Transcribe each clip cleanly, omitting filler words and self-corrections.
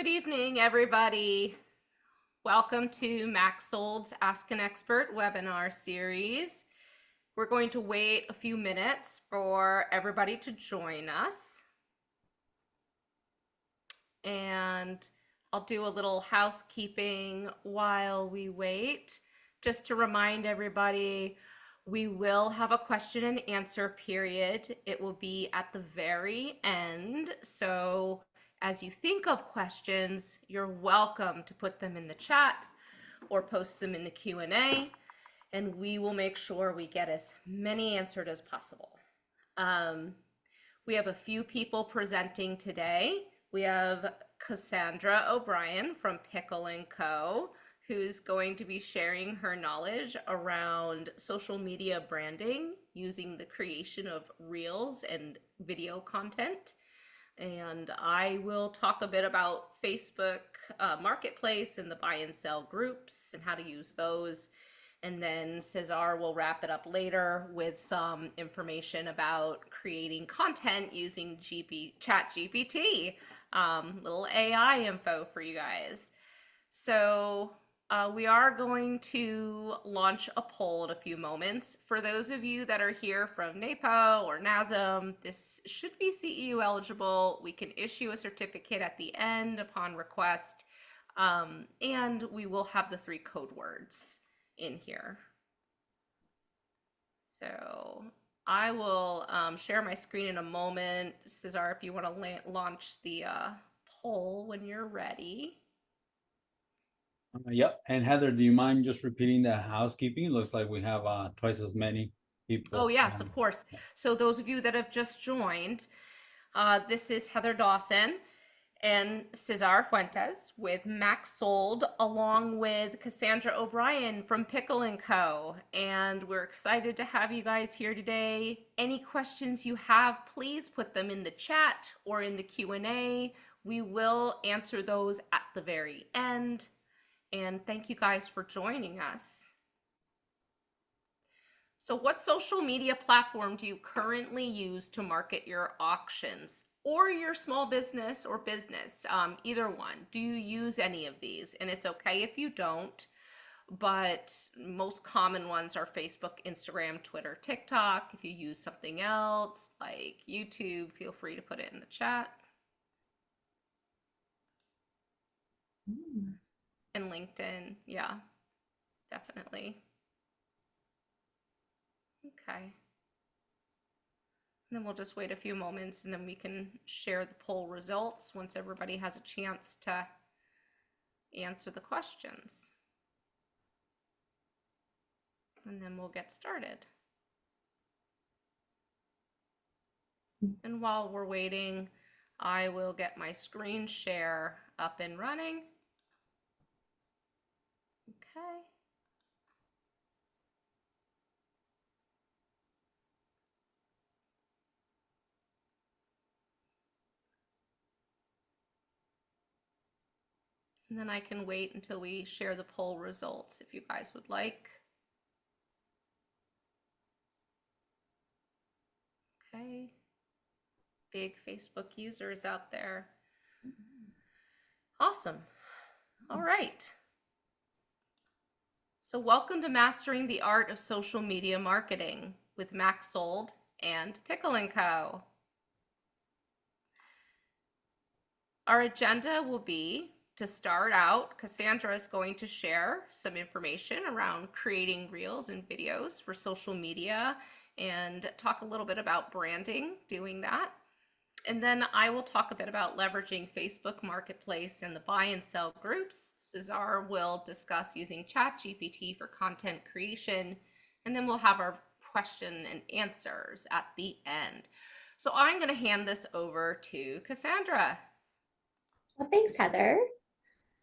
Good evening, everybody. Welcome to Max Sold's Ask an Expert webinar series. We're going to wait a few minutes for everybody to join us. And I'll do a little housekeeping while we wait. Just to remind everybody, we will have a question and answer period. It will be at the very end. So as you think of questions, you're welcome to put them in the chat or post them in the Q&A, and we will make sure we get as many answered as possible. We have a few people presenting today. We have Cassandra O'Brien from Pickle & Co., who's going to be sharing her knowledge around social media branding using the creation of reels and video content. And I will talk a bit about Facebook Marketplace and the buy and sell groups and how to use those. And then Cesar will wrap it up later with some information about creating content using ChatGPT, little AI info for you guys. So we are going to launch a poll in a few moments. For those of you that are here from NAPO or NASM, this should be CEU eligible. We can issue a certificate at the end upon request, and we will have the 3 code words in here. So I will share my screen in a moment. Cesar, if you want to launch the poll when you're ready. Yep. And Heather, do you mind just repeating the housekeeping? It looks like we have twice as many people. Oh, yes, of course. So those of you that have just joined, this is Heather Dawson and Cesar Fuentes with Max Sold, along with Cassandra O'Brien from Pickle & Co. And we're excited to have you guys here today. Any questions you have, please put them in the chat or in the Q&A. We will answer those at the very end. And thank you guys for joining us. So what social media platform do you currently use to market your auctions or your small business or business? Either one. Do you use any of these? And it's okay if you don't, but most common ones are Facebook, Instagram, Twitter, TikTok. If you use something else like YouTube, feel free to put it in the chat. And LinkedIn, yeah, definitely. Okay. And then we'll just wait a few moments and then we can share the poll results once everybody has a chance to answer the questions. And then we'll get started. And while we're waiting, I will get my screen share up and running. Okay. And then I can wait until we share the poll results if you guys would like. Okay. Big Facebook users out there. Awesome. All right. So welcome to Mastering the Art of Social Media Marketing with Max Sold and Pickle & Co. Our agenda will be, to start out, Cassandra is going to share some information around creating reels and videos for social media and talk a little bit about branding, doing that. And then I will talk a bit about leveraging Facebook Marketplace and the buy and sell groups. Cesar will discuss using ChatGPT for content creation. And then we'll have our question and answers at the end. So I'm going to hand this over to Cassandra. Well, thanks, Heather.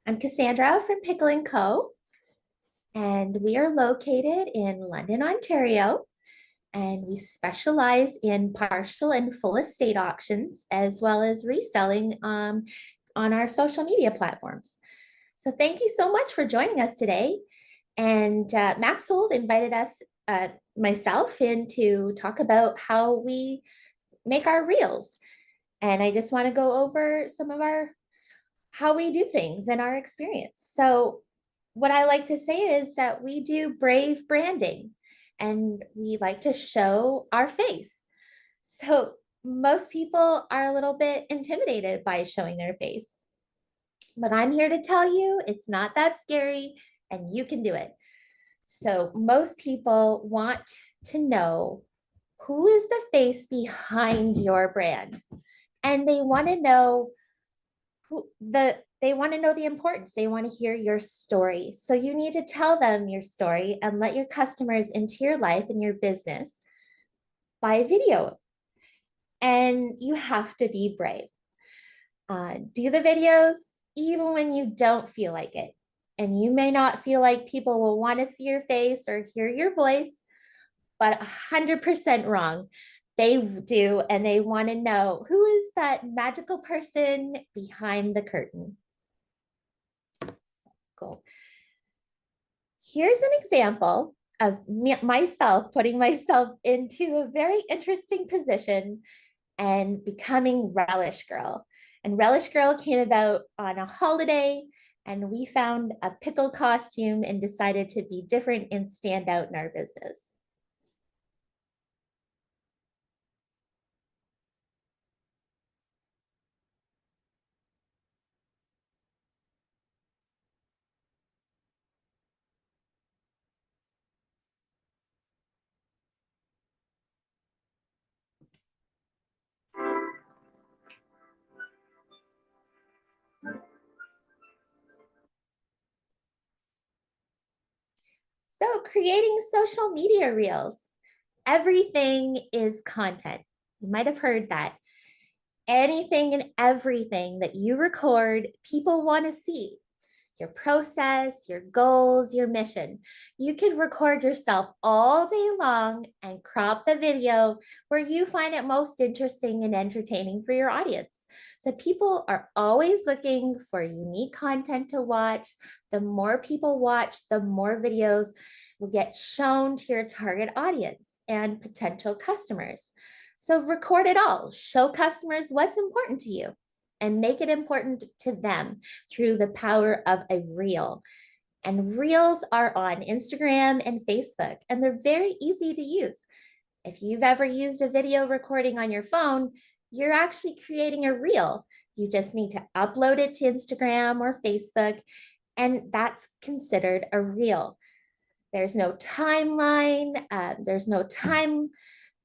I'm Cassandra from Pickle & Co. And we are located in London, Ontario. And we specialize in partial and full estate auctions, as well as reselling on our social media platforms. So thank you so much for joining us today. And Max Sold invited us, myself, in to talk about how we make our reels. And I just want to go over some of our how we do things and our experience. So, what I like to say is that we do brave branding and we like to show our face. So, most people are a little bit intimidated by showing their face. But I'm here to tell you it's not that scary and you can do it. So, most people want to know who is the face behind your brand, and they want to know they want to know the importance. They want to hear your story. So you need to tell them your story and let your customers into your life and your business by video. And you have to be brave. Do the videos even when you don't feel like it. And you may not feel like people will want to see your face or hear your voice, but 100% wrong. They do, and they want to know who is that magical person behind the curtain. Cool. Here's an example of myself putting myself into a very interesting position and becoming Relish Girl. And Relish Girl came about on a holiday, and we found a pickle costume and decided to be different and stand out in our business. So, creating social media reels. Everything is content. You might have heard that. Anything and everything that you record, people want to see your process, your goals, your mission. You could record yourself all day long and crop the video where you find it most interesting and entertaining for your audience. So people are always looking for unique content to watch. The more people watch, the more videos will get shown to your target audience and potential customers. So record it all. Show customers what's important to you and make it important to them through the power of a reel. And reels are on Instagram and Facebook, and they're very easy to use. If you've ever used a video recording on your phone, you're actually creating a reel. You just need to upload it to Instagram or Facebook, and that's considered a reel. There's no timeline, there's no time.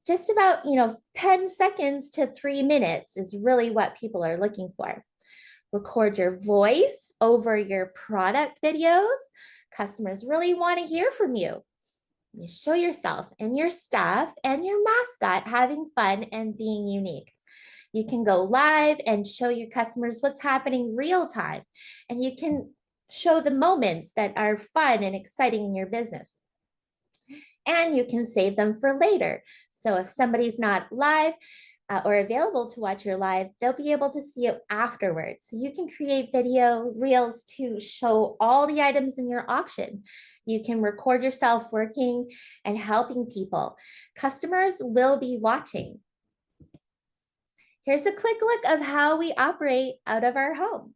Just about 10 seconds to 3 minutes is really what people are looking for. Record your voice over your product videos. Customers really want to hear from you. You show yourself and your staff and your mascot having fun and being unique. You can go live and show your customers what's happening real time, and you can show the moments that are fun and exciting in your business. And you can save them for later. So if somebody's not live, or available to watch your live, they'll be able to see it afterwards. So you can create video reels to show all the items in your auction. You can record yourself working and helping people. Customers will be watching. Here's a quick look of how we operate out of our home.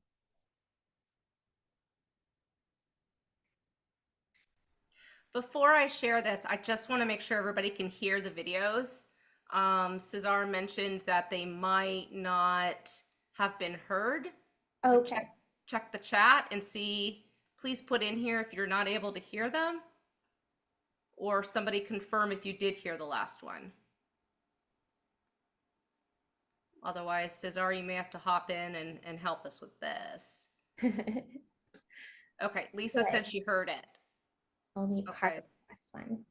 Before I share this, I just want to make sure everybody can hear the videos. Cesar mentioned that they might not have been heard. Okay. Check the chat and see, please put in here if you're not able to hear them, or somebody confirm if you did hear the last one. Otherwise, Cesar, you may have to hop in and help us with this. Okay, Lisa said she heard it. Only part Okay. of this one.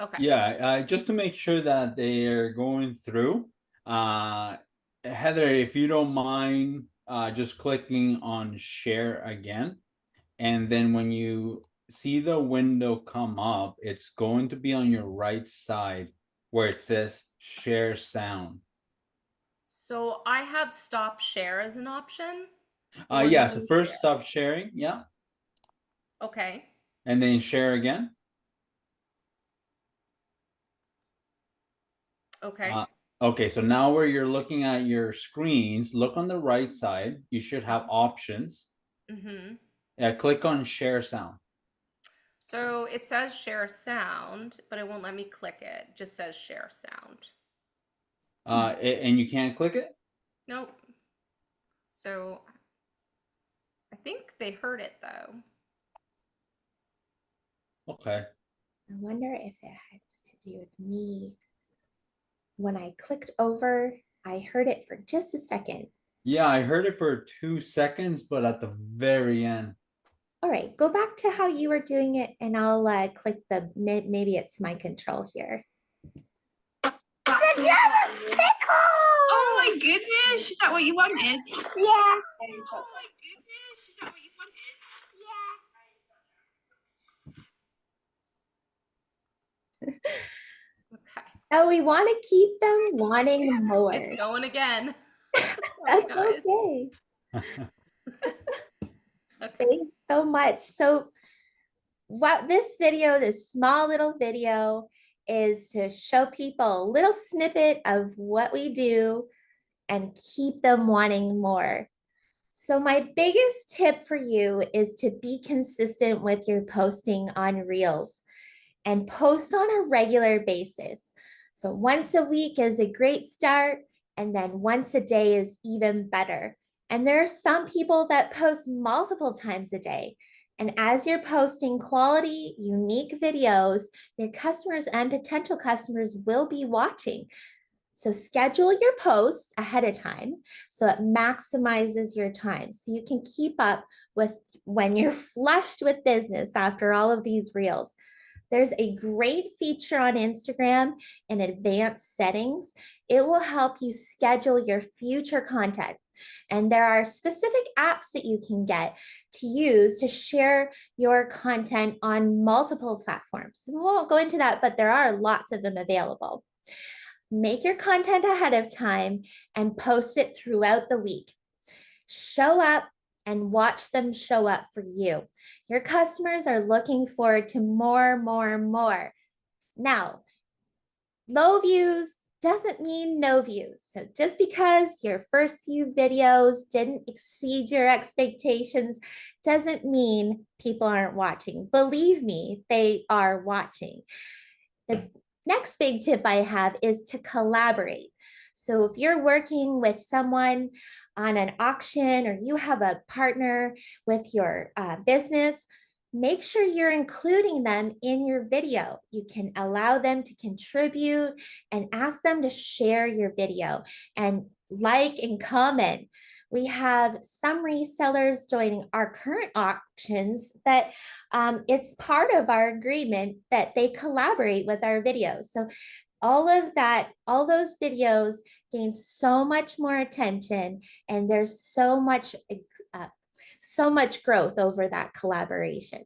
Okay. Yeah, just to make sure that they are going through. Heather, if you don't mind, just clicking on share again. And then when you see the window come up, it's going to be on your right side where it says share sound. So I have stop share as an option. Yeah, so first stop sharing, yeah. Okay. And then share again. Okay. Okay, so now where you're looking at your screens, look on the right side. You should have options. Mm-hmm. Click on share sound. So it says share sound, but it won't let me click it. It just says share sound. And you can't click it? Nope. So I think they heard it though. Okay. I wonder if it had to do with me. When I clicked over, I heard it for just a second. Yeah, I heard it for 2 seconds, but at the very end. All right, go back to how you were doing it and I'll click the, maybe it's my control here. Oh my goodness, is that what you wanted? Yeah. Oh my goodness, is that what you wanted? Okay. Oh, we want to keep them wanting more. It's going again. That's Sorry, guys. okay. Okay. Thanks so much. So what this small little video is to show people a little snippet of what we do and keep them wanting more. So my biggest tip for you is to be consistent with your posting on Reels and post on a regular basis. So once a week is a great start, and then once a day is even better. And there are some people that post multiple times a day. And as you're posting quality, unique videos, your customers and potential customers will be watching. So schedule your posts ahead of time so it maximizes your time so you can keep up with when you're flushed with business after all of these reels. There's a great feature on Instagram in advanced settings. It will help you schedule your future content. And there are specific apps that you can get to use to share your content on multiple platforms. We won't go into that, but there are lots of them available. Make your content ahead of time and post it throughout the week. Show up and watch them show up for you. Your customers are looking forward to more, more, more. Now, low views doesn't mean no views. So just because your first few videos didn't exceed your expectations doesn't mean people aren't watching. Believe me, they are watching. The next big tip I have is to collaborate. So if you're working with someone on an auction or you have a partner with your business, make sure you're including them in your video. You can allow them to contribute and ask them to share your video and like and comment. We have some resellers joining our current auctions that it's part of our agreement that they collaborate with our videos. So all of that, all those videos gain so much more attention, and there's so much growth over that collaboration.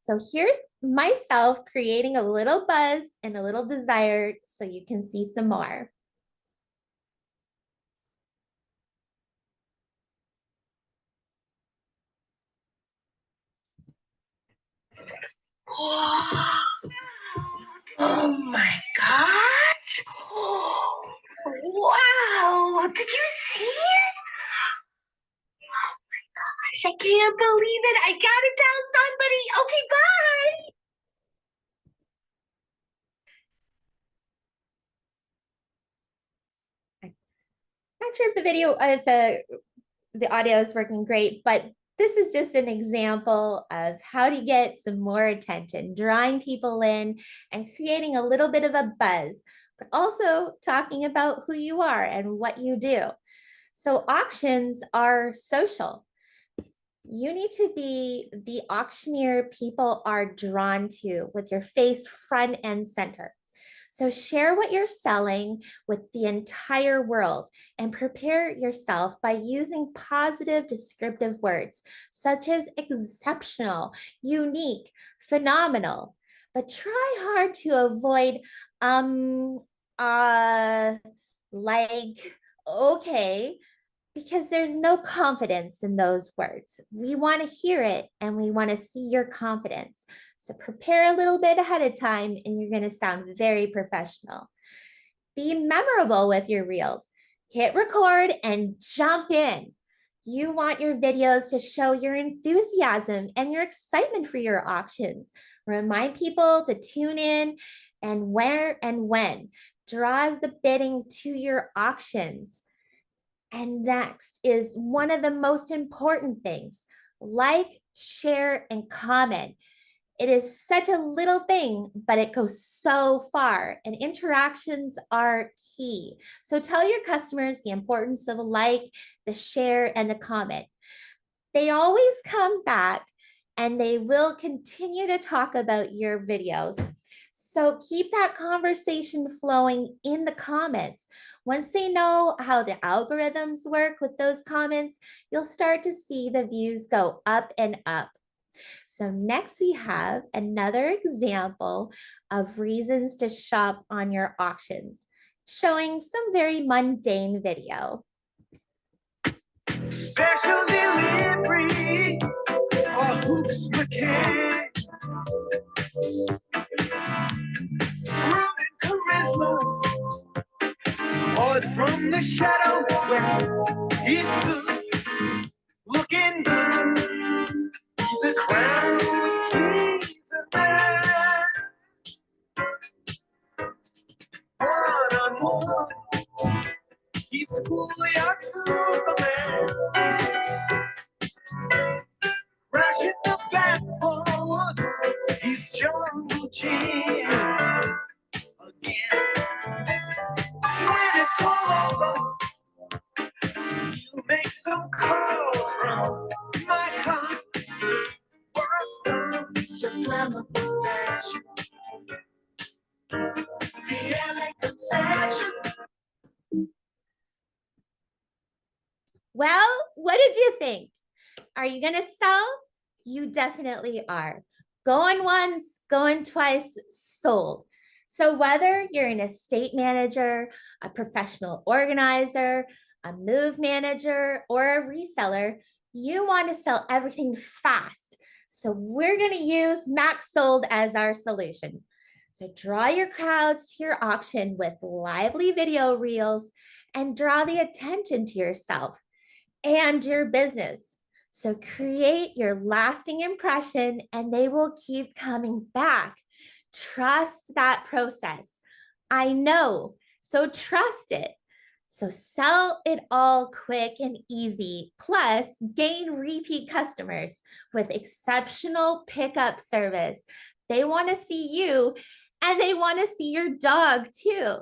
So here's myself creating a little buzz and a little desire so you can see some more. Oh my gosh! Wow! Did you see it? Oh my gosh, I can't believe it. I gotta tell somebody. Okay, bye. Not sure if the video, if the audio is working great, but this is just an example of how to get some more attention, drawing people in and creating a little bit of a buzz, but also talking about who you are and what you do. So auctions are social. You need to be the auctioneer people are drawn to with your face front and center. So share what you're selling with the entire world and prepare yourself by using positive descriptive words such as exceptional, unique, phenomenal. But try hard to avoid uh, like, okay, because there's no confidence in those words. We want to hear it and we want to see your confidence. So prepare a little bit ahead of time and you're going to sound very professional. Be memorable with your reels. Hit record and jump in. You want your videos to show your enthusiasm and your excitement for your auctions. Remind people to tune in and where and when. Draw the bidding to your auctions. And next is one of the most important things: like, share, and comment. It is such a little thing, but it goes so far, and interactions are key. So tell your customers the importance of a like, the share, and the comment. They always come back and they will continue to talk about your videos. So keep that conversation flowing in the comments. Once they know how the algorithms work with those comments, you'll start to see the views go up and up. So next we have another example of reasons to shop on your auctions, showing some very mundane video. Special delivery for hoops mechanics. Running charisma, or from the shadow where he stood, looking good. He's a crown, he's a man. One on one, he's schoolyard Superman. Crashing the backbone, he's Jungle Jim again. When it's all over, you make some calls from my car for a subliminal fashion. The LA concession. Well, what did you think? Are you going to sell? You definitely are. Going once, going twice, sold. So whether you're an estate manager, a professional organizer, a move manager, or a reseller, you want to sell everything fast. So we're going to use Max Sold as our solution. So draw your crowds to your auction with lively video reels and draw the attention to yourself and your business. So create your lasting impression and they will keep coming back. Trust that process. I know, so trust it. So sell it all quick and easy, plus gain repeat customers with exceptional pickup service. They want to see you and they want to see your dog too.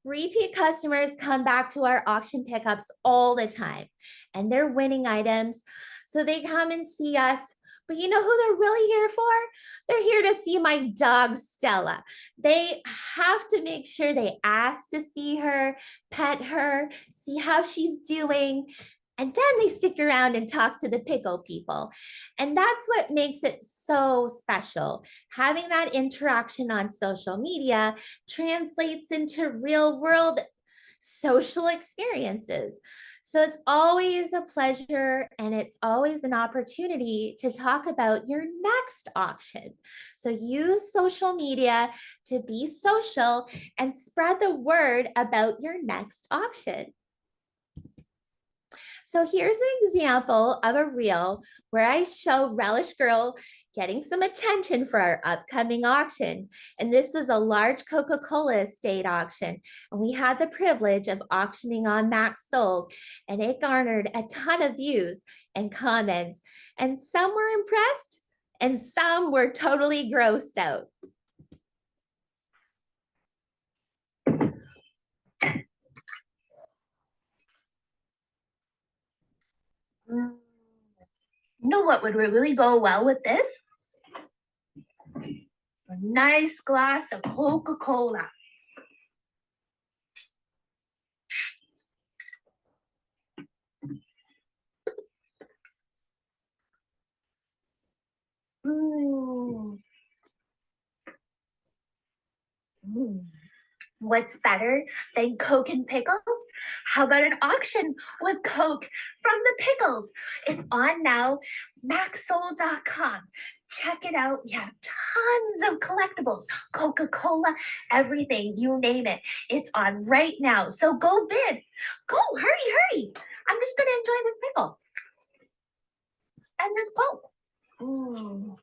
Repeat customers come back to our auction pickups all the time and they're winning items. So they come and see us. But you know who they're really here for? They're here to see my dog, Stella. They have to make sure they ask to see her, pet her, see how she's doing. And then they stick around and talk to the pickle people. And that's what makes it so special. Having that interaction on social media translates into real world social experiences. So it's always a pleasure and it's always an opportunity to talk about your next auction. So use social media to be social and spread the word about your next auction. So here's an example of a reel where I show Relish Girl getting some attention for our upcoming auction. And this was a large Coca-Cola estate auction. And we had the privilege of auctioning on Max Sold. And it garnered a ton of views and comments. And some were impressed and some were totally grossed out. You know what would really go well with this? A nice glass of Coca-Cola. What's better than Coke and pickles? How about an auction with Coke from the pickles? It's on now, maxsold.com. Check it out. We have tons of collectibles, Coca-Cola, everything, you name it. It's on right now. So go bid. Go, hurry. I'm just gonna enjoy this pickle and this Coke. Mmm.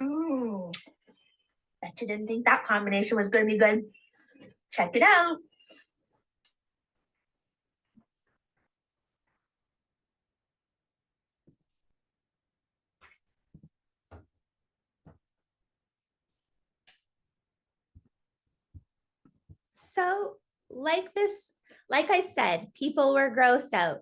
Mmm. Bet you didn't think that combination was gonna be good. Check it out. So, like I said, people were grossed out.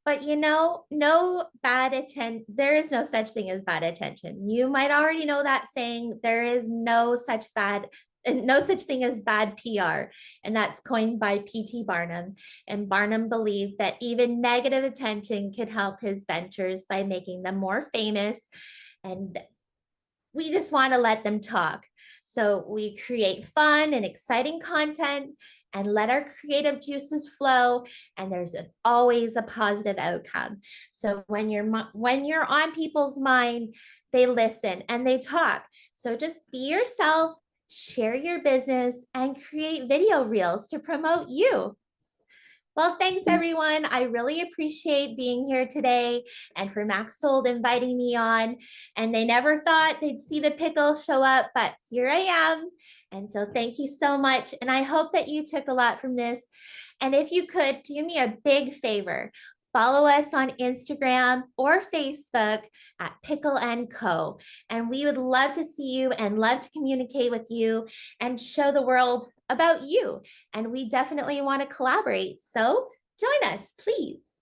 But no bad attention. There is no such thing as bad attention. You might already know that saying. There is no such thing as bad PR. And that's coined by P.T. Barnum. And Barnum believed that even negative attention could help his ventures by making them more famous. And we just want to let them talk. So we create fun and exciting content and let our creative juices flow, and there's always a positive outcome. So when you're on people's mind, they listen and they talk. So just be yourself, share your business, and create video reels to promote you. Well, thanks everyone. I really appreciate being here today and for Max Sold inviting me on. And they never thought they'd see the pickle show up, but here I am. And so thank you so much. And I hope that you took a lot from this. And if you could do me a big favor, follow us on Instagram or Facebook at Pickle & Co. And we would love to see you and love to communicate with you and show the world about you. And we definitely want to collaborate. So join us, please.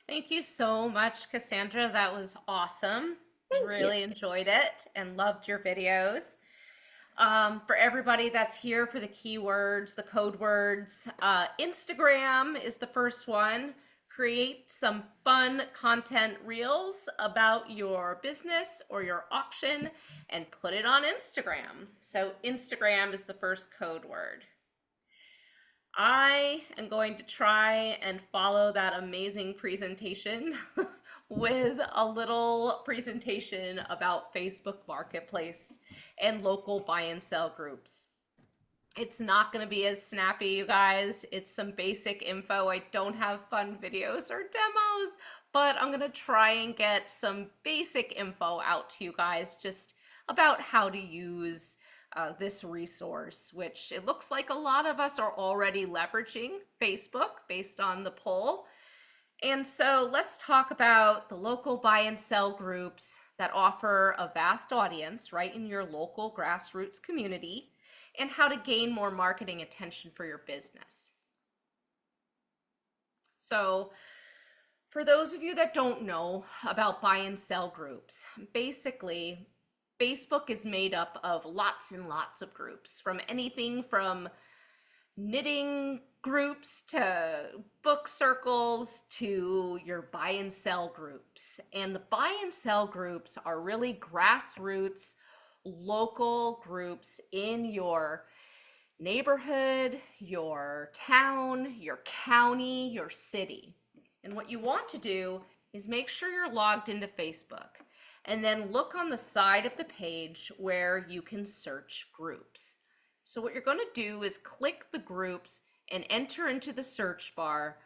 Thank you so much, Cassandra. That was awesome. Thank Really enjoyed it and loved your videos. For everybody that's here for the keywords, the code words, Instagram is the first one. Create some fun content reels about your business or your auction and put it on Instagram. So Instagram is the first code word. I am going to try and follow that amazing presentation with a little presentation about Facebook Marketplace and local buy and sell groups. It's not going to be as snappy, you guys. It's some basic info. I don't have fun videos or demos, but I'm going to try and get some basic info out to you guys just about how to use this resource, which it looks like a lot of us are already leveraging Facebook based on the poll. And so let's talk about the local buy and sell groups that offer a vast audience right in your local grassroots community and how to gain more marketing attention for your business. So for those of you that don't know about buy and sell groups, basically Facebook is made up of lots and lots of groups, from anything from knitting groups to book circles to your buy and sell groups. And the buy and sell groups are really grassroots, local groups in your neighborhood, your town, your county, your city. And what you want to do is make sure you're logged into Facebook and then look on the side of the page where you can search groups. So what you're going to do is click the groups and enter into the search bar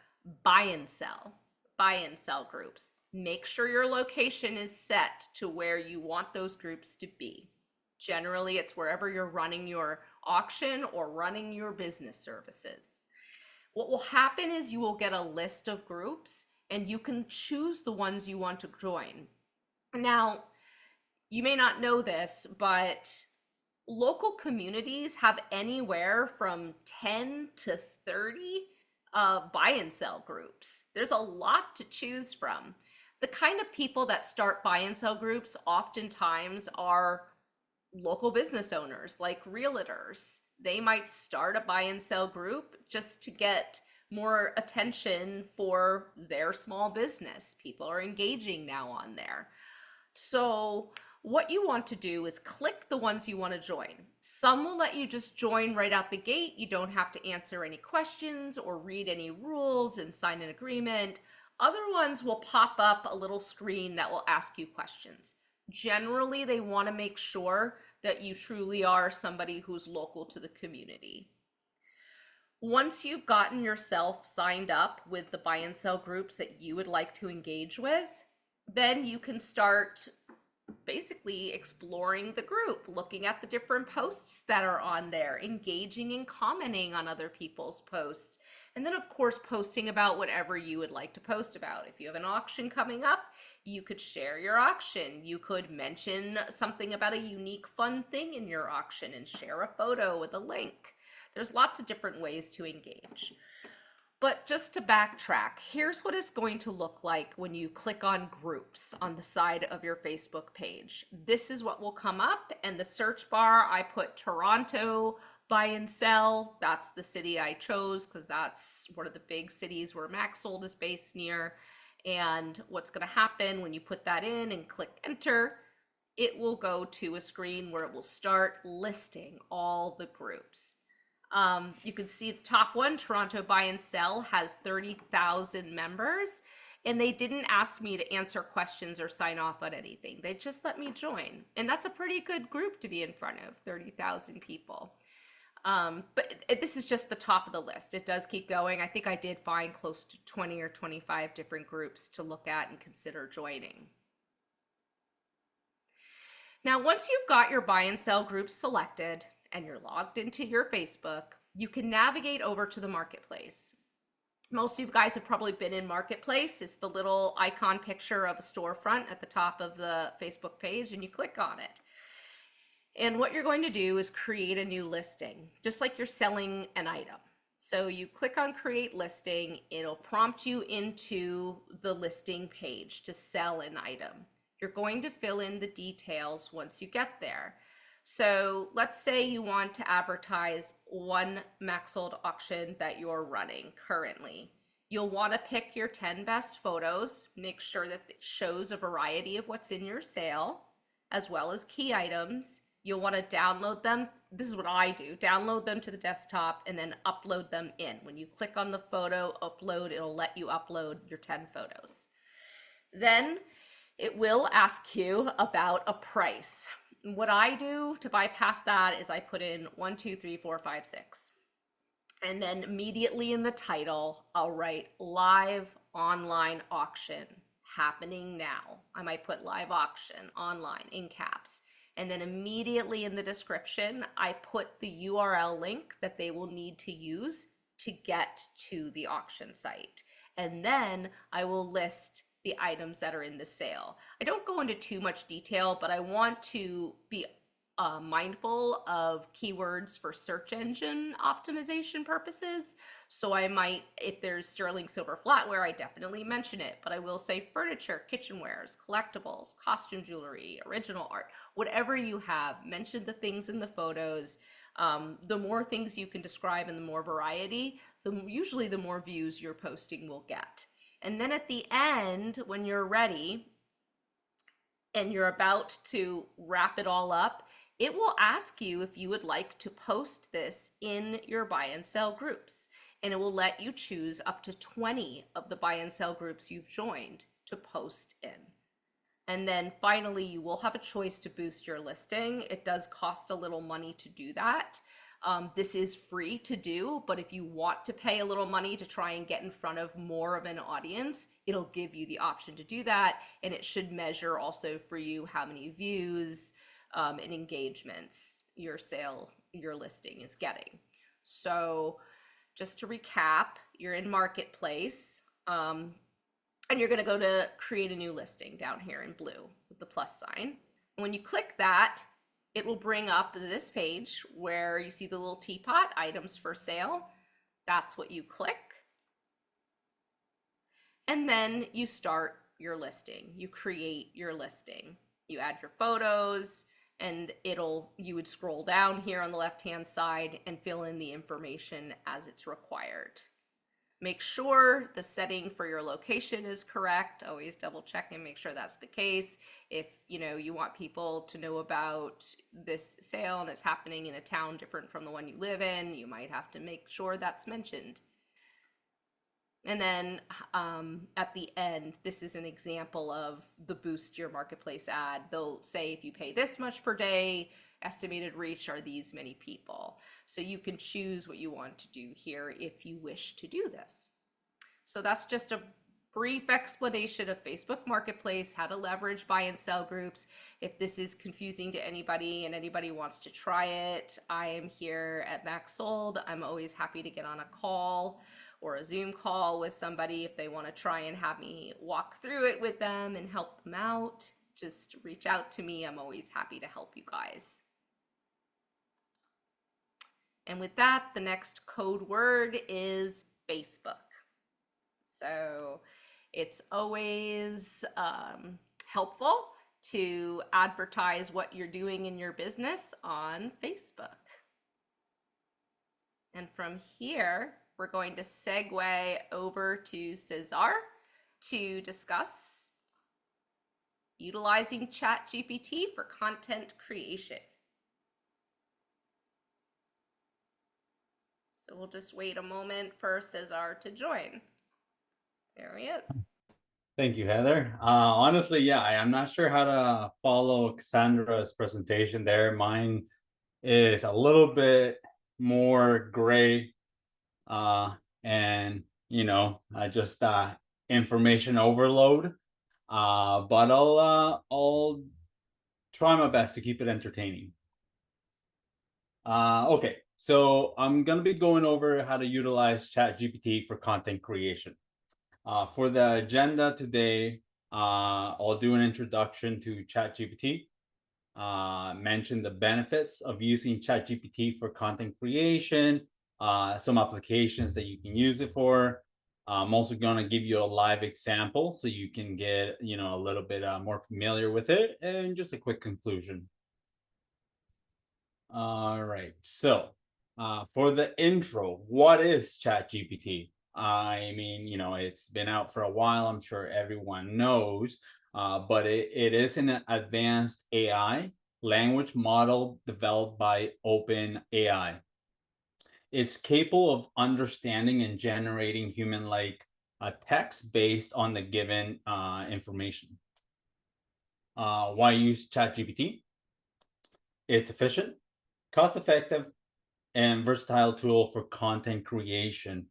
buy and sell groups. Make sure your location is set to where you want those groups to be. Generally, it's wherever you're running your auction or running your business services. What will happen is you will get a list of groups and you can choose the ones you want to join. Now, you may not know this, but local communities have anywhere from 10 to 30 buy and sell groups. There's a lot to choose from. The kind of people that start buy and sell groups oftentimes are local business owners, like realtors. They might start a buy and sell group just to get more attention for their small business. People are engaging now on there. So what you want to do is click the ones you want to join. Some will let you just join right out the gate. You don't have to answer any questions or read any rules and sign an agreement. Other ones will pop up a little screen that will ask you questions. Generally, they want to make sure that you truly are somebody who's local to the community. Once you've gotten yourself signed up with the buy and sell groups that you would like to engage with, then you can start basically exploring the group, looking at the different posts that are on there, engaging and commenting on other people's posts. And then, of course, posting about whatever you would like to post about. If you have an auction coming up, you could share your auction. You could mention something about a unique, fun thing in your auction and share a photo with a link. There's lots of different ways to engage. But just to backtrack, here's what it's going to look like when you click on groups on the side of your Facebook page. This is what will come up, and the search bar, I put Toronto buy and sell. That's the city I chose because that's one of the big cities where Maxsold is based near. And what's going to happen when you put that in and click enter, it will go to a screen where it will start listing all the groups. You can see the top one, Toronto Buy and Sell, has 30,000 members, and they didn't ask me to answer questions or sign off on anything. They just let me join, and that's a pretty good group to be in front of, 30,000 people. But this is just the top of the list. It does keep going. I think I did find close to 20 or 25 different groups to look at and consider joining. Now, once you've got your buy and sell groups selected, and you're logged into your Facebook, you can navigate over to the marketplace. Most of you guys have probably been in Marketplace. It's the little icon picture of a storefront at the top of the Facebook page, and you click on it. And what you're going to do is create a new listing, just like you're selling an item. So you click on create listing, it'll prompt you into the listing page to sell an item. You're going to fill in the details once you get there. So let's say you want to advertise one Maxsold auction that you're running currently. You'll want to pick your 10 best photos, make sure that it shows a variety of what's in your sale, as well as key items. You'll want to download them. This is what I do. Download them to the desktop and then upload them in. When you click on the photo upload, it'll let you upload your 10 photos. Then it will ask you about a price. What I do to bypass that is I put in 1, 2, 3, 4, 5, 6. And then immediately in the title, I'll write live online auction happening now. I might put live auction online in caps. And then immediately in the description, I put the URL link that they will need to use to get to the auction site. And then I will list the items that are in the sale. I don't go into too much detail, but I want to be mindful of keywords for search engine optimization purposes. So I might, if there's sterling silver flatware, I definitely mention it, but I will say furniture, kitchenwares, collectibles, costume jewelry, original art, whatever you have, mention the things in the photos. The more things you can describe and the more variety, usually the more views your posting will get. And then at the end, when you're ready and you're about to wrap it all up, it will ask you if you would like to post this in your buy and sell groups. And it will let you choose up to 20 of the buy and sell groups you've joined to post in. And then finally, you will have a choice to boost your listing. It does cost a little money to do that. This is free to do, but if you want to pay a little money to try and get in front of more of an audience, it'll give you the option to do that. And it should measure also for you how many views and engagements your listing is getting. So just to recap, you're in Marketplace and you're going to go to create a new listing down here in blue with the plus sign. And when you click that, it will bring up this page where you see the little teapot, items for sale. That's what you click. And then you start your listing. You create your listing. You add your photos, and you would scroll down here on the left-hand side and fill in the information as it's required. Make sure the setting for your location is correct. Always double check and make sure that's the case. If you want people to know about this sale and it's happening in a town different from the one you live in, you might have to make sure that's mentioned. And then at the end, this is an example of the boost your marketplace ad. They'll say if you pay this much per day, estimated reach are these many people. So you can choose what you want to do here if you wish to do this. So that's just a brief explanation of Facebook Marketplace, how to leverage buy and sell groups. If this is confusing to anybody and anybody wants to try it, I am here at Max Sold. I'm always happy to get on a call or a Zoom call with somebody if they want to try and have me walk through it with them and help them out. Just reach out to me. I'm always happy to help you guys. And with that, the next code word is Facebook. So it's always helpful to advertise what you're doing in your business on Facebook. And from here, we're going to segue over to Cesar to discuss utilizing ChatGPT for content creation. So we'll just wait a moment for Cesar to join. There he is. Thank you, Heather. Honestly, yeah, I'm not sure how to follow Cassandra's presentation there. Mine is a little bit more gray, and I just information overload. But I'll try my best to keep it entertaining. Okay, so I'm gonna be going over how to utilize ChatGPT for content creation. For the agenda today, I'll do an introduction to ChatGPT, mention the benefits of using ChatGPT for content creation, some applications that you can use it for. I'm also going to give you a live example so you can get a little bit more familiar with it, and just a quick conclusion. All right, so for the intro, what is ChatGPT? I mean, it's been out for a while. I'm sure everyone knows, but it is an advanced AI language model developed by OpenAI. It's capable of understanding and generating human-like text based on the given information. Why use ChatGPT? It's efficient, cost-effective, and versatile tool for content creation.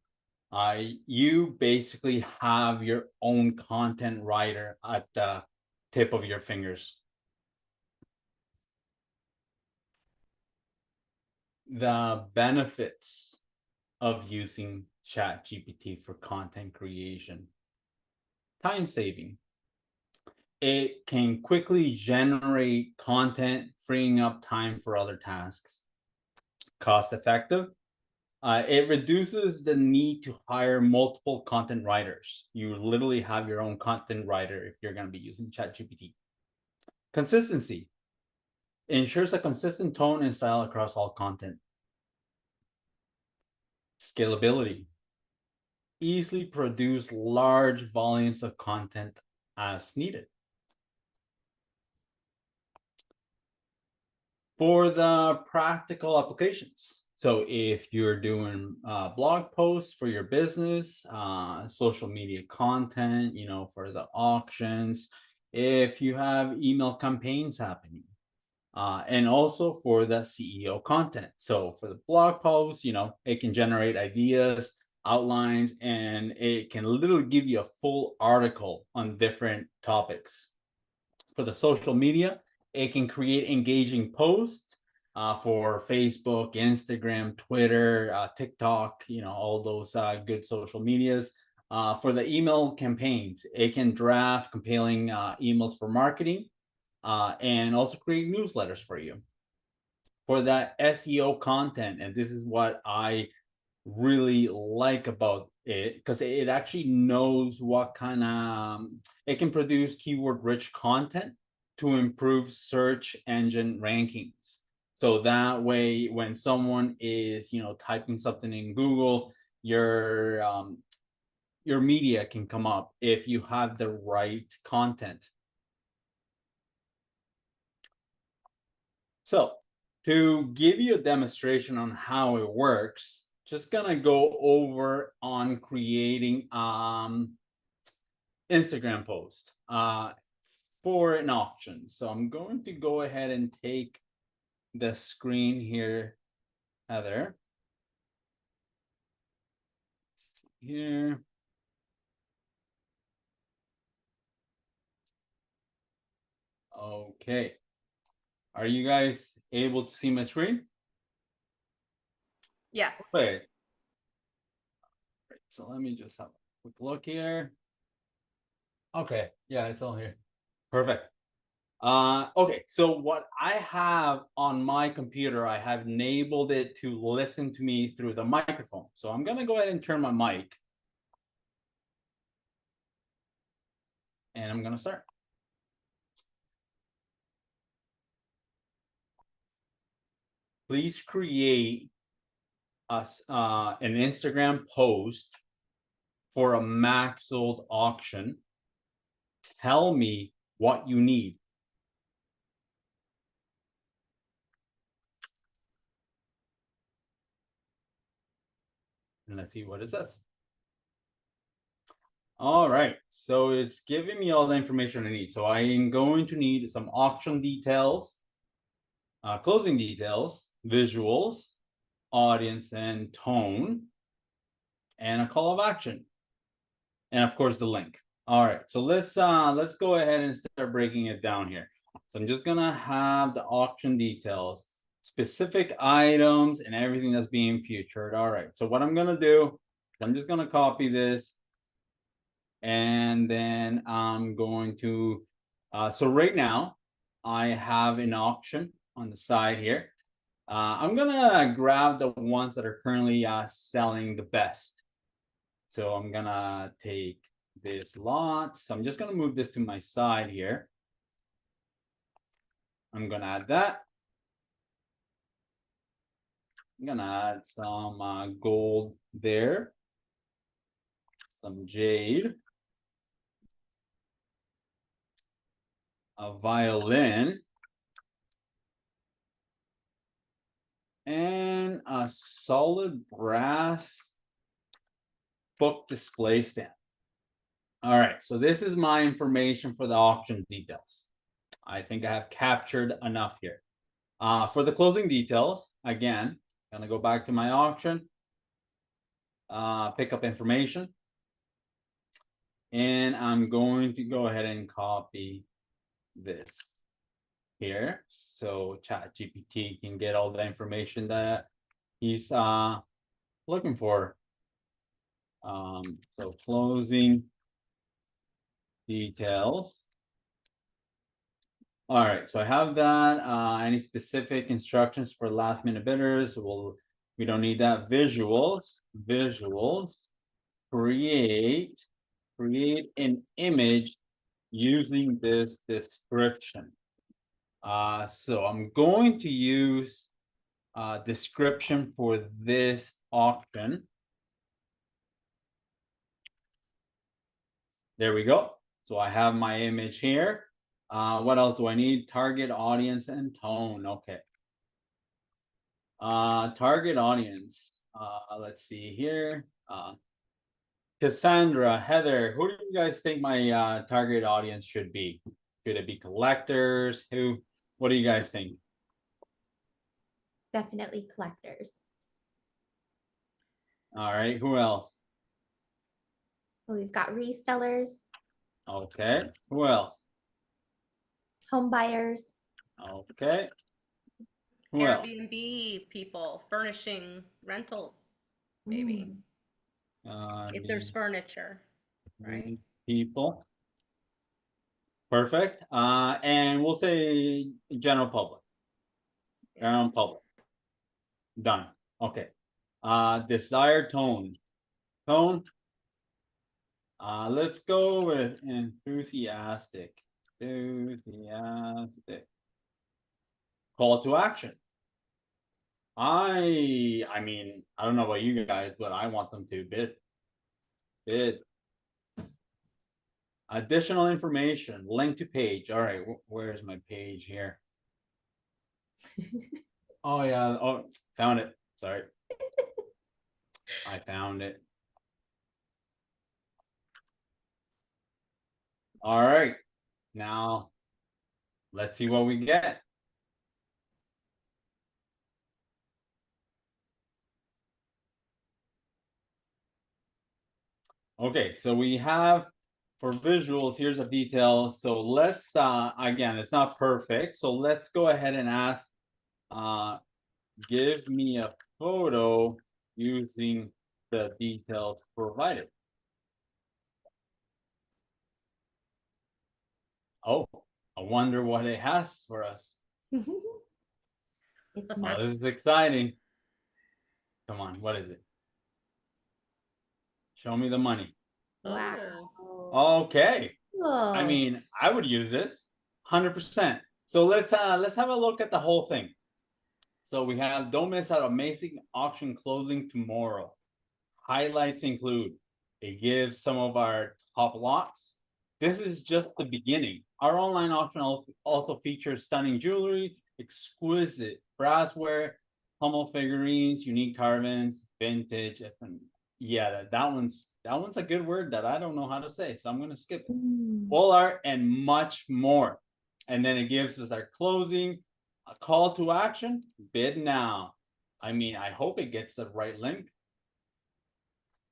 You basically have your own content writer at the tip of your fingers. The benefits of using ChatGPT for content creation. Time saving. It can quickly generate content, freeing up time for other tasks. Cost effective. It reduces the need to hire multiple content writers. You literally have your own content writer if you're going to be using ChatGPT. Consistency. It ensures a consistent tone and style across all content. Scalability. Easily produce large volumes of content as needed. For the practical applications. So if you're doing blog posts for your business, social media content, for the auctions, if you have email campaigns happening, and also for the CEO content. So for the blog posts, it can generate ideas, outlines, and it can literally give you a full article on different topics. For the social media, it can create engaging posts for Facebook, Instagram, Twitter, TikTok, all those good social medias. For the email campaigns, it can draft compelling emails for marketing, and also create newsletters for you. For that SEO content, and this is what I really like about it, because it actually knows what kind of it can produce keyword rich content to improve search engine rankings. So that way, when someone is typing something in Google, your media can come up if you have the right content. So to give you a demonstration on how it works, just gonna go over on creating Instagram post for an auction. So I'm going to go ahead and take the screen here, Heather. Here. Okay. Are you guys able to see my screen? Yes. Okay. So let me just have a quick look here. Okay, yeah, it's all here. Perfect. Okay, so what I have on my computer, I have enabled it to listen to me through the microphone. So I'm gonna go ahead and turn my mic. And I'm gonna start. Please create us an Instagram post for a max sold auction. Tell me what you need. And let's see what it says. All right, so it's giving me all the information I need. So I am going to need some auction details, closing details, visuals, audience and tone, and a call of action. And of course the link. All right, so let's go ahead and start breaking it down here. So I'm just gonna have the auction details, specific items, and everything that's being featured. All right, so what I'm gonna do, I'm just gonna copy this. And then I'm going to, so right now I have an auction on the side here. I'm gonna grab the ones that are currently selling the best. So I'm gonna take this lot. So I'm just gonna move this to my side here. I'm gonna add that. I'm gonna add some gold there. Some jade. A violin. And a solid brass book display stand. All right, so this is my information for the auction details. I think I have captured enough here. For the closing details, again, I'm gonna go back to my auction, pick up information, and I'm going to go ahead and copy this here so ChatGPT can get all the information that he's looking for. So closing details. All right, so I have that. Any specific instructions for last minute bidders? Well, we don't need that. Visuals, create an image using this description. So I'm going to use description for this auction. There we go. So I have my image here. What else do I need? Target audience and tone. Okay. Target audience. Let's see here. Cassandra, Heather, who do you guys think my target audience should be? Should it be collectors? Who? What do you guys think? Definitely collectors. All right. Who else? We've got resellers, Okay. Who else? home buyers. Okay. Who else? Airbnb people, furnishing rentals, maybe. If there's furniture, right? People. Perfect. And we'll say general public. General public. Done. Okay. Desired tone. Tone. Let's go with enthusiastic. Enthusiastic. Call to action. I mean, I don't know about you guys, but I want them to bid. Bid. Additional information. Link to page. All right, where's my page here? Oh yeah. Oh, found it. Sorry. I found it. All right. Now, let's see what we get. Okay, so we have for visuals, here's a detail. So let's again, it's not perfect. So let's go ahead and ask give me a photo using the details provided. Oh, I wonder what it has for us. It's Oh, my this is exciting. Come on, what is it? Show me the money. wow. Okay. I Cool. mean, I would use this 100%. So let's have a look at the whole thing. So we have don't miss out amazing auction closing tomorrow. Highlights include it gives some of our top lots. This is just the beginning. Our online auction also features stunning jewelry, exquisite brassware, Hummel figurines, unique carvings, vintage. Yeah, that one's a good word that I don't know how to say, so I'm gonna skip it. Mm. Wall art and much more. And then it gives us our closing, a call to action, bid now. I mean, I hope it gets the right link.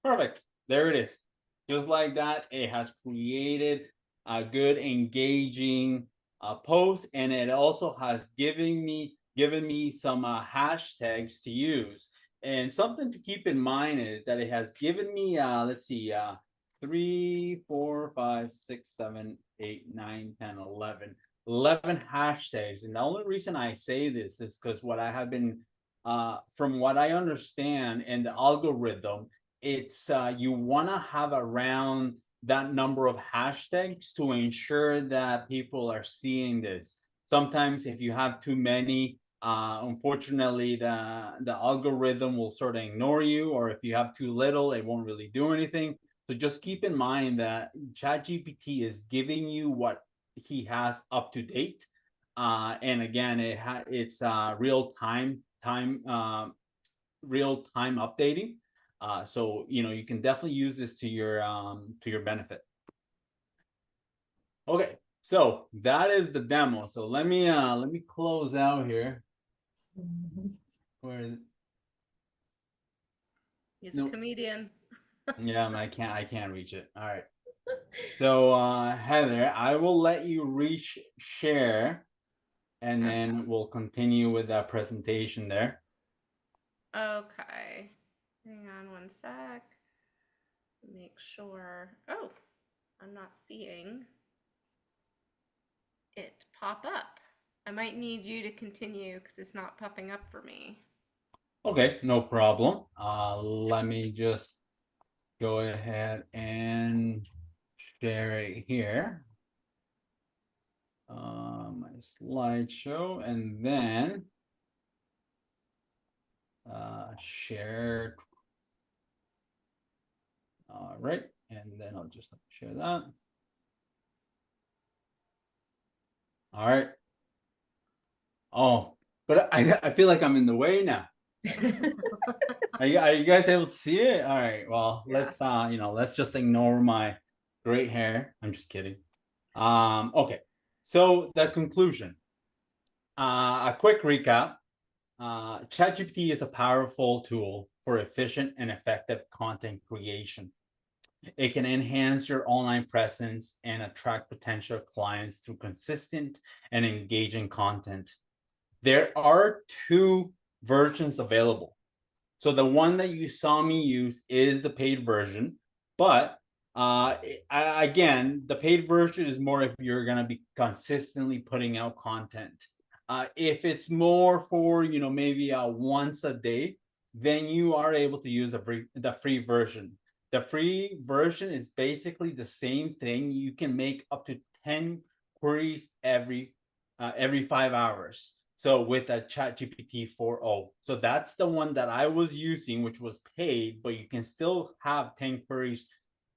Perfect. There it is. Just like that, it has created a good engaging post, and it also has given me some hashtags to use. And something to keep in mind is that it has given me let's see 3, 4, 5, 6, 7, 8, 9, 10, 11 hashtags. And the only reason I say this is because what I have been from what I understand in the algorithm, it's you want to have around that number of hashtags to ensure that people are seeing this. Sometimes if you have too many, unfortunately the algorithm will sort of ignore you, or if you have too little, it won't really do anything. So just keep in mind that ChatGPT is giving you what he has up to date. And again, it's real time updating. So you can definitely use this to your benefit. Okay, so that is the demo. So let me close out here. Where is it? He's a Nope. comedian. Yeah, I can't reach it. All right. So Heather, I will let you reach share, and then we'll continue with that presentation there. Okay. Hang on one sec. Make sure. Oh, I'm not seeing it pop up. I might need you to continue because it's not popping up for me. Okay, no problem. Let me just go ahead and share it here. My slideshow, and then share. All right, and then I'll just share that. All right. Oh, but I feel like I'm in the way now. Are you guys able to see it? All right. Well, Yeah. let's just ignore my great hair. I'm just kidding. Okay. So the conclusion. A quick recap. ChatGPT is a powerful tool for efficient and effective content creation. It can enhance your online presence and attract potential clients through consistent and engaging content. There are two versions available. So the one that you saw me use is the paid version, but again, the paid version is more if you're going to be consistently putting out content. If it's more for maybe once a day, then you are able to use the free version. The free version is basically the same thing. You can make up to 10 queries every 5 hours. So with a ChatGPT 4.0. So that's the one that I was using, which was paid, but you can still have 10 queries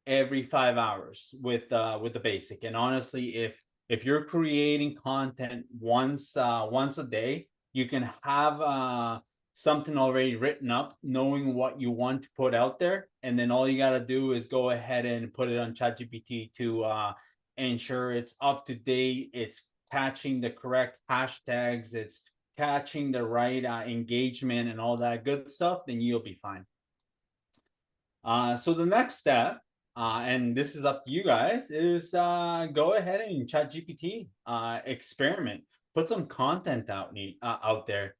every 5 hours with the basic. And honestly, if you're creating content once a day, you can have something already written up, knowing what you want to put out there, and then all you got to do is go ahead and put it on ChatGPT to ensure it's up to date, it's catching the correct hashtags, it's catching the right engagement and all that good stuff, then you'll be fine. So the next step, and this is up to you guys, is go ahead and ChatGPT, experiment, put some content out there.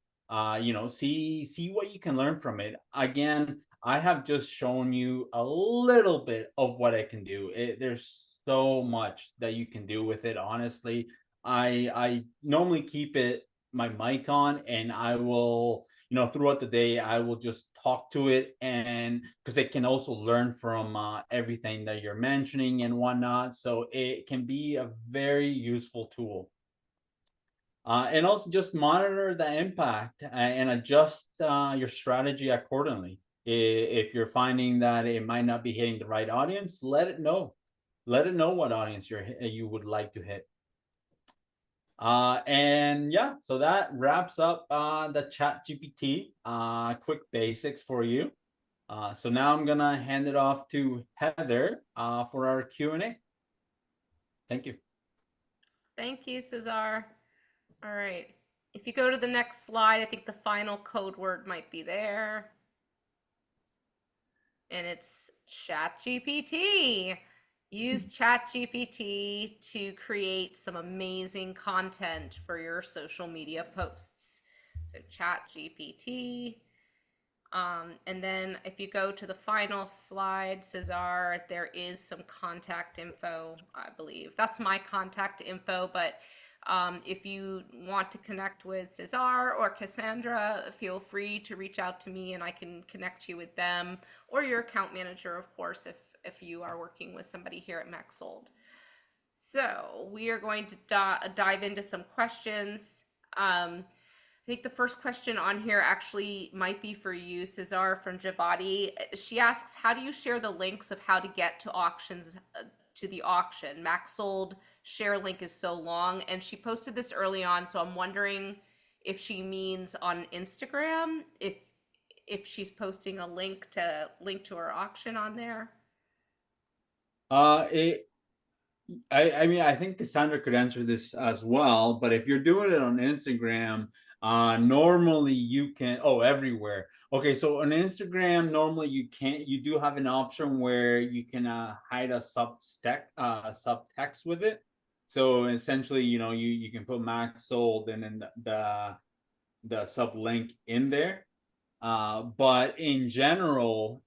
See what you can learn from it. Again, I have just shown you a little bit of what I can do. There's so much that you can do with it. Honestly, I normally keep it my mic on, and I will, throughout the day, I will just talk to it, and because it can also learn from everything that you're mentioning and whatnot. So it can be a very useful tool. And also just monitor the impact and adjust your strategy accordingly. If you're finding that it might not be hitting the right audience, let it know. Let it know what audience you would like to hit. And yeah, so that wraps up the Chat GPT quick basics for you. So now I'm gonna hand it off to Heather for our Q&A. Thank you. Thank you, Cesar. All right. If you go to the next slide, I think the final code word might be there. And it's ChatGPT. Use ChatGPT to create some amazing content for your social media posts. So ChatGPT. And then if you go to the final slide, Cesar, there is some contact info, I believe. That's my contact info, but if you want to connect with Cesar or Cassandra, feel free to reach out to me and I can connect you with them, or your account manager, of course, if you are working with somebody here at MaxSold. So we are going to dive into some questions. I think the first question on here actually might be for you, Cesar, from Javadi. She asks, how do you share the links of how to get to auctions, to the auction? MaxSold share link is so long, and she posted this early on, so I'm wondering if she means on Instagram, if she's posting a link to her auction on there. I mean, I think Cassandra could answer this as well, but if you're doing it on Instagram, normally you can, everywhere. Okay, so on Instagram, normally you do have an option where you can hide a subtext with it. So essentially, you can put max sold and then the sub link in there. But in general,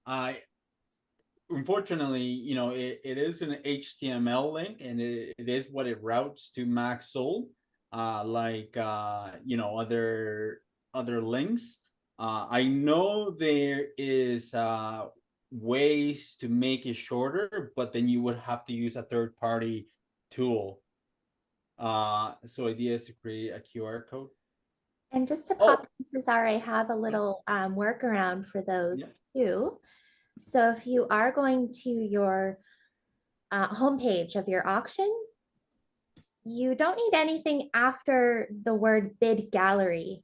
unfortunately, it is an HTML link, and it is what it routes to max sold, like other links. I know there is ways to make it shorter, but then you would have to use a third-party tool. So idea is to create a QR code. And just to pop in, Cesar, I have a little workaround for those too. So if you are going to your homepage of your auction, you don't need anything after the word bid gallery.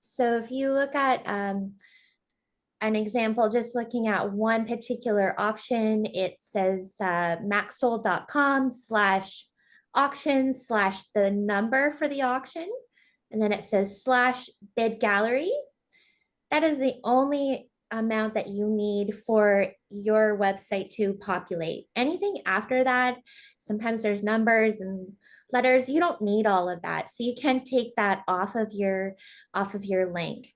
So if you look at an example, just looking at one particular auction, it says maxsold.com/auction/ the number for the auction. And then it says /bid gallery. That is the only amount that you need for your website to populate. Anything after that, sometimes there's numbers and letters, you don't need all of that. So you can take that off of your link.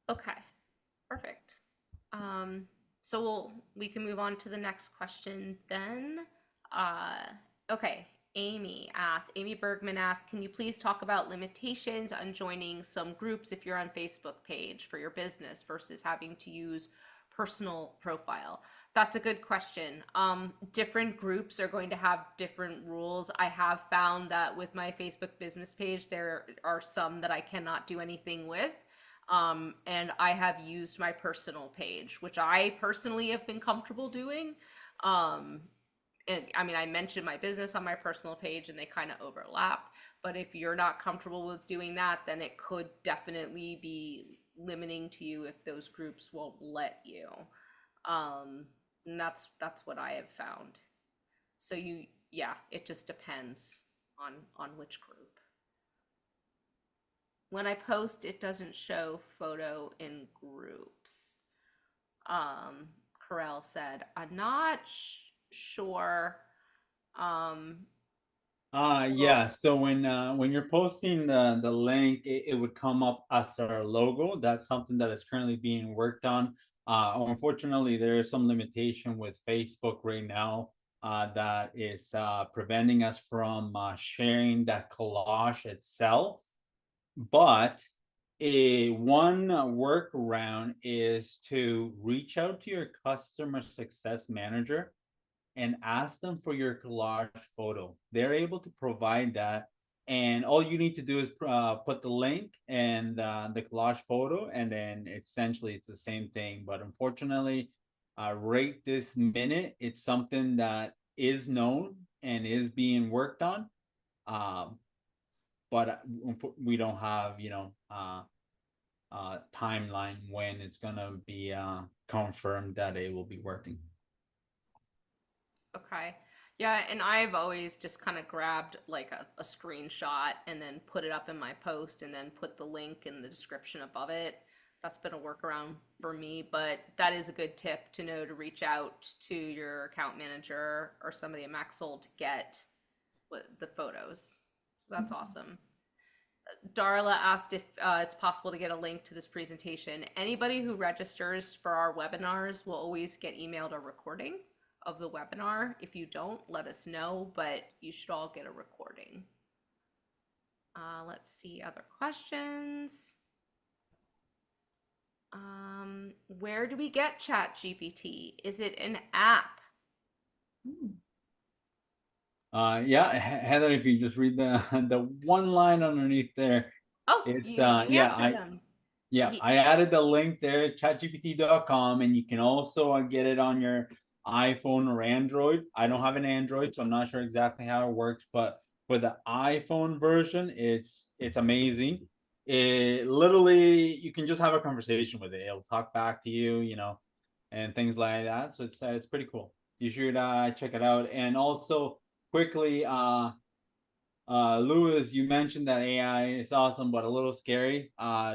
Okay, perfect. So we can move on to the next question then. Okay, Amy Bergman asked, can you please talk about limitations on joining some groups if you're on Facebook page for your business versus having to use personal profile? That's a good question. Different groups are going to have different rules. I have found that with my Facebook business page, there are some that I cannot do anything with. And I have used my personal page, which I personally have been comfortable doing. And I mean, I mentioned my business on my personal page and they kind of overlap, But if you're not comfortable with doing that, then it could definitely be limiting to you if those groups won't let you. Um, and that's what I have found. So yeah, it just depends on which group. When I post, it doesn't show photo in groups. Um, Carell said, I'm not sure. Um, Yeah, so when you're posting the link, it would come up as our logo. That's something that is currently being worked on. Unfortunately, there is some limitation with Facebook right now that is preventing us from sharing that collage itself. But one workaround is to reach out to your customer success manager and ask them for your collage photo. They're able to provide that. And all you need to do is put the link and the collage photo, and then essentially it's the same thing. But unfortunately, right this minute, it's something that is known and is being worked on. Um, but we don't have, timeline when it's gonna be confirmed that it will be working. okay. Yeah, and I've always just kind of grabbed like a screenshot and then put it up in my post and then put the link in the description above it. That's been a workaround for me, but that is a good tip to know to reach out to your account manager or somebody at Maxol to get the photos. So that's awesome. Darla asked if it's possible to get a link to this presentation. Anybody who registers for our webinars will always get emailed a recording of the webinar. If you don't, let us know, but you should all get a recording. Let's see other questions. Where do we get ChatGPT? Is it an app? Yeah, Heather, if you just read the the one line underneath there, Oh, it's you answered them. I added the link there, chatgpt.com, and you can also get it on your iPhone or Android. I don't have an Android, so I'm not sure exactly how it works, but for the iPhone version, it's amazing. It literally you can just have a conversation with it. It'll talk back to you, and things like that. So it's pretty cool. You should check it out. And also quickly, Lewis, you mentioned that AI is awesome, but a little scary.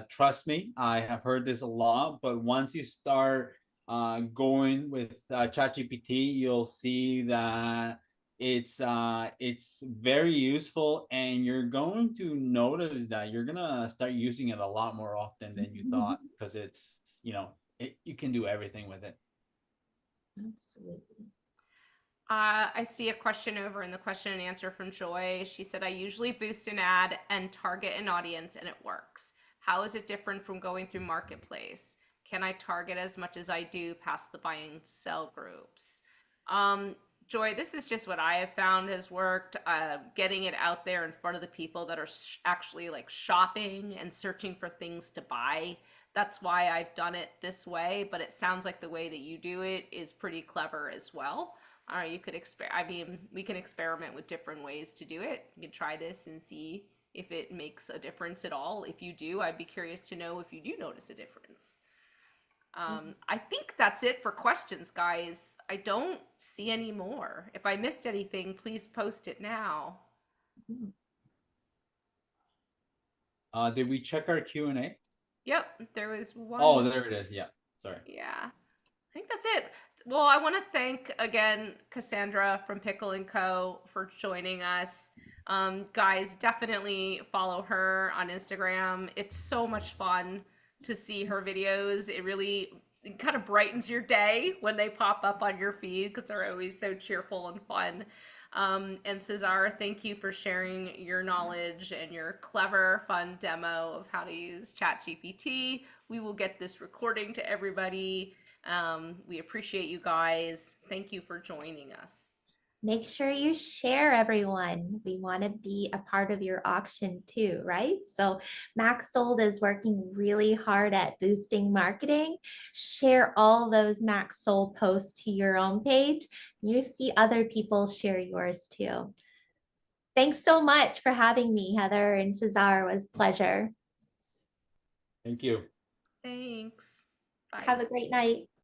Trust me, I have heard this a lot, but once you start going with ChatGPT, you'll see that it's very useful, and you're going to notice that you're gonna start using it a lot more often than you thought, because it's you can do everything with it. Absolutely. I see a question over in the question and answer from Joy. She said, I usually boost an ad and target an audience and it works. How is it different from going through Marketplace? Can I target as much as I do past the buy and sell groups? Joy, this is just what I have found has worked. Getting it out there in front of the people that are actually like shopping and searching for things to buy. That's why I've done it this way, but it sounds like the way that you do it is pretty clever as well. You could we can experiment with different ways to do it. You can try this and see if it makes a difference at all. If you do, I'd be curious to know if you do notice a difference. I think that's it for questions, guys. I don't see any more. If I missed anything, please post it now. Did we check our Q&A? Yep, there was one. Oh, there it is. Yeah, sorry. Yeah, I think that's it. Well, I want to thank again Cassandra from Pickle and Co. for joining us. Guys, definitely follow her on Instagram. It's so much fun to see her videos. It kind of brightens your day when they pop up on your feed because they're always so cheerful and fun. And Cesar, thank you for sharing your knowledge and your clever, fun demo of how to use ChatGPT. We will get this recording to everybody. We appreciate you guys. Thank you for joining us. Make sure you share, everyone. We want to be a part of your auction too, right? So Max Sold is working really hard at boosting marketing. Share all those Max Sold posts to your own page. You see other people share yours too. Thanks so much for having me, Heather and Cesar. It was a pleasure. Thank you. Thanks. Bye. Have a great night.